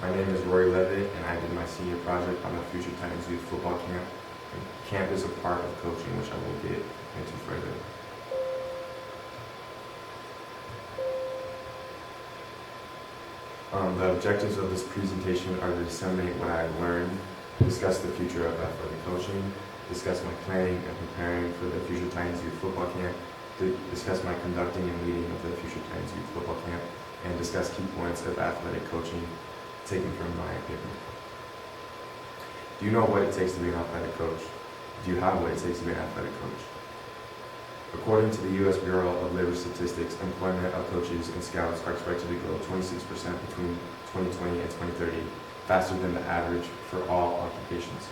My name is Rory Levitt, and I did my senior project on the Future Titans Youth Football Camp. And camp is a part of coaching, which I will get into further. The objectives of this presentation are to disseminate what I've learned, discuss the future of athletic coaching, discuss my planning and preparing for the Future Titans Youth Football Camp, discuss my conducting and leading of the Future Titans Youth Football Camp, and discuss key points of athletic coaching taken from my paper. Do you know what it takes to be an athletic coach? Do you have what it takes to be an athletic coach? According to the U.S. Bureau of Labor Statistics, employment of coaches and scouts are expected to grow 26% between 2020 and 2030, faster than the average for all occupations.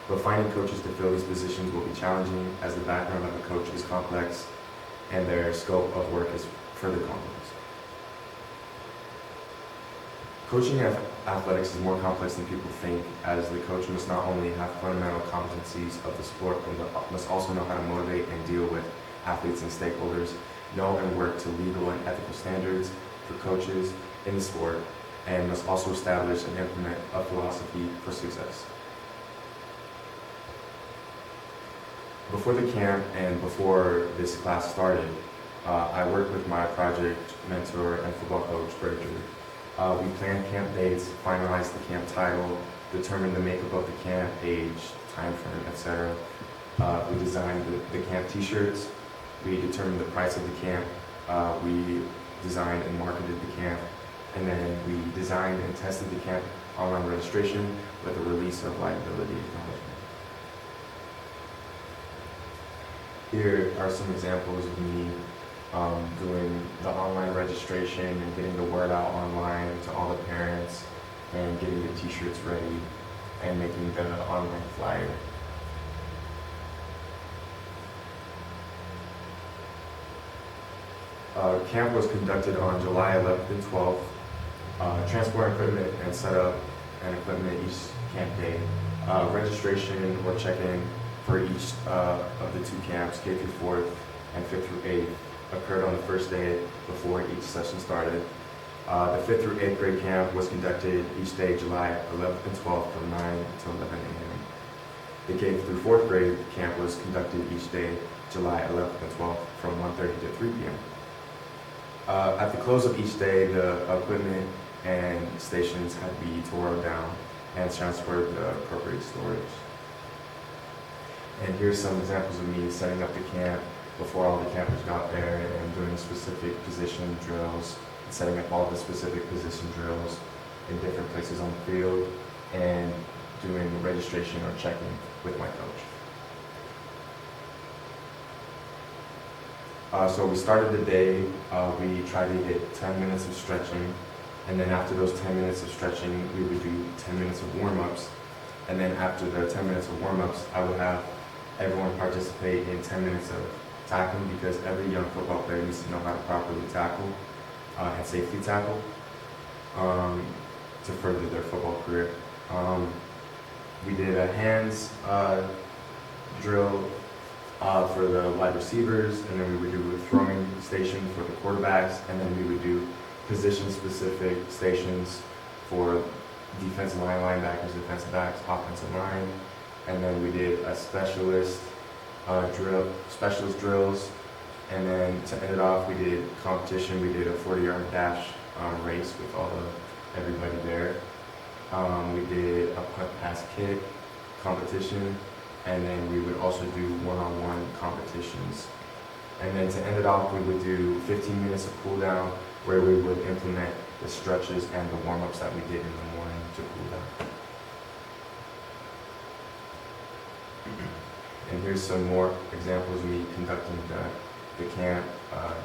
But finding coaches to fill these positions will be challenging, as the background of a coach is complex and their scope of work is further complex. Coaching athletics is more complex than people think, as the coach must not only have fundamental competencies of the sport, but must also know how to motivate and deal with athletes and stakeholders, know and work to legal and ethical standards for coaches in the sport, and must also establish and implement a philosophy for success. Before the camp and before this class started, I worked with my project mentor and football coach, Bridger. We planned camp dates, finalized the camp title, determined the makeup of the camp, age, time frame, etc. We designed the camp t-shirts. We determined the price of the camp. We designed and marketed the camp. And then we designed and tested the camp online registration with a release of liability acknowledgement. Here are some examples of me doing the online registration and getting the word out online to all the parents, and getting the t-shirts ready and making the online flyer. Camp was conducted on July 11th and 12th. Transport equipment and setup and equipment each camp day. Registration or check-in for each of the two camps, K through 4th and 5th through 8th, occurred on the first day before each session started. The 5th through 8th grade camp was conducted each day, July 11th and 12th from 9 to 11 a.m. The K through 4th grade camp was conducted each day, July 11th and 12th from 1:30 to 3 p.m. At the close of each day, the equipment and stations had to be torn down and transferred to appropriate storage. And here's some examples of me setting up the camp before all the campers got there, and doing specific position drills, and setting up all the specific position drills in different places on the field, and doing registration or checking with my coach. So we started the day, we tried to get 10 minutes of stretching, and then after those 10 minutes of stretching, we would do 10 minutes of warm-ups, and then after the 10 minutes of warm-ups, I would have everyone participate in 10 minutes of tackling, because every young football player needs to know how to properly tackle and safely tackle to further their football career. We did a hands drill for the wide receivers, and then we would do a throwing station for the quarterbacks, and then we would do position-specific stations for defensive line, linebackers, defensive backs, offensive line, and then we did a specialist drills, and then to end it off, we did competition. We did a 40-yard dash race with everybody there. We did a punt pass kick competition, and then we would also do one-on-one competitions. And then to end it off, we would do 15 minutes of cool down, where we would implement the stretches and the warm-ups that we did in the morning to cool down. And here's some more examples of me conducting the camp,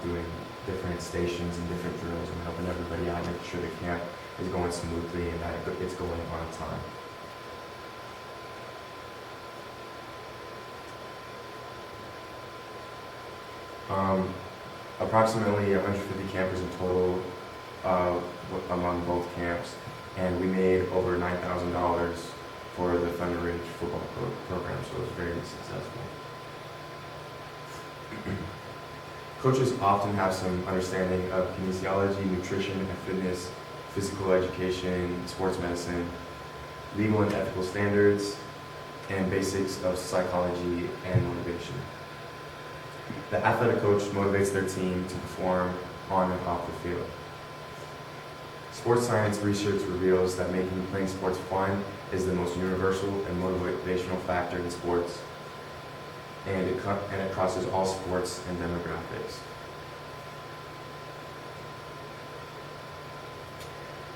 doing different stations and different drills, and helping everybody out, making sure the camp is going smoothly and that it's going on time. Approximately 150 campers in total among both camps, and we made over $9,000 for the Thunder Ridge football program, so it was very successful. Coaches often have some understanding of kinesiology, nutrition, and fitness, physical education, sports medicine, legal and ethical standards, and basics of psychology and motivation. The athletic coach motivates their team to perform on and off the field. Sports science research reveals that making playing sports fun is the most universal and motivational factor in sports, and it crosses all sports and demographics.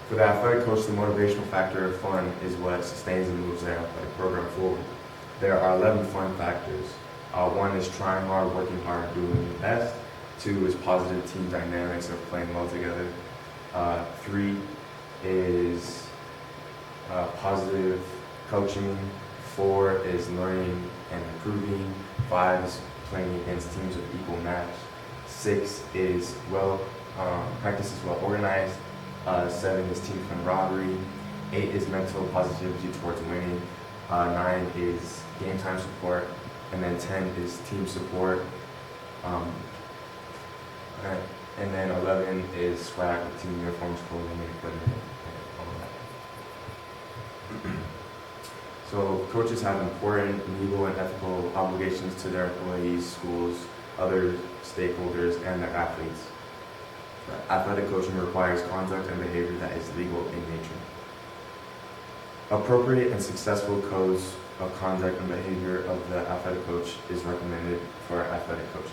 For the athletic coach, the motivational factor of fun is what sustains and moves their athletic program forward. There are 11 fun factors. 1 is trying hard, working hard, doing your best. 2 is positive team dynamics of playing well together. 3 is positive coaching. 4 is learning and improving. 5 is playing against teams of equal match. 6 is practice is well organized. 7 is team camaraderie. 8 is mental positivity towards winning. 9 is game time support. And then 10 is team support. And then 11 is swag with team uniforms, clothing, and equipment, and all that. So coaches have important legal and ethical obligations to their employees, schools, other stakeholders, and their athletes. Athletic coaching requires conduct and behavior that is legal in nature. Appropriate and successful codes of conduct and behavior of the athletic coach is recommended for athletic coaches.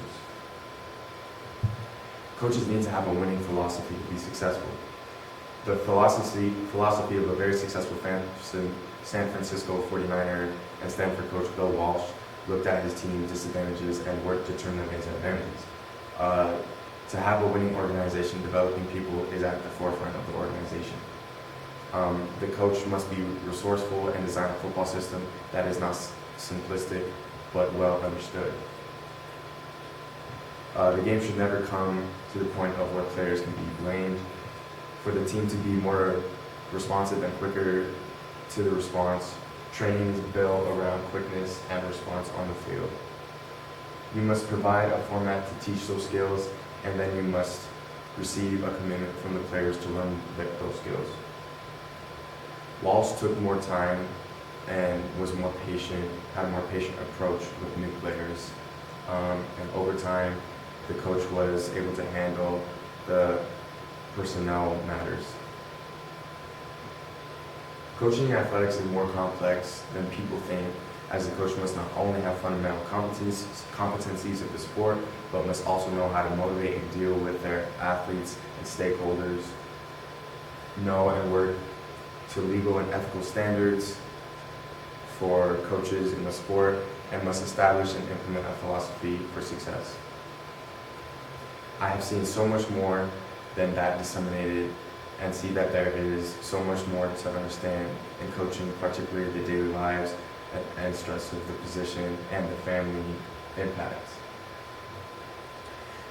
Coaches need to have a winning philosophy to be successful. The philosophy of a very successful San Francisco 49er and Stanford coach Bill Walsh looked at his team's disadvantages and worked to turn them into advantages. To have a winning organization, developing people is at the forefront of the organization. The coach must be resourceful and design a football system that is not simplistic but well understood. The game should never come to the point of where players can be blamed. For the team to be more responsive and quicker to the response, training is built around quickness and response on the field. You must provide a format to teach those skills, and then you must receive a commitment from the players to learn those skills. Walsh took more time and was more patient, had a more patient approach with new players. And over time, the coach was able to handle the personnel matters. Coaching athletics is more complex than people think, as the coach must not only have fundamental competencies of the sport, but must also know how to motivate and deal with their athletes and stakeholders, know and work to legal and ethical standards for coaches in the sport, and must establish and implement a philosophy for success. I have seen so much more than that disseminated, and see that there is so much more to understand in coaching, particularly the daily lives and stress of the position and the family impacts.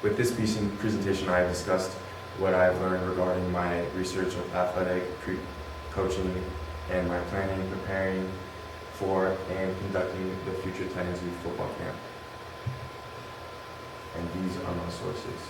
With this presentation, I have discussed what I have learned regarding my research of athletic coaching and my planning, preparing for, and conducting the Future Titans Youth Football Camp. And these are my sources.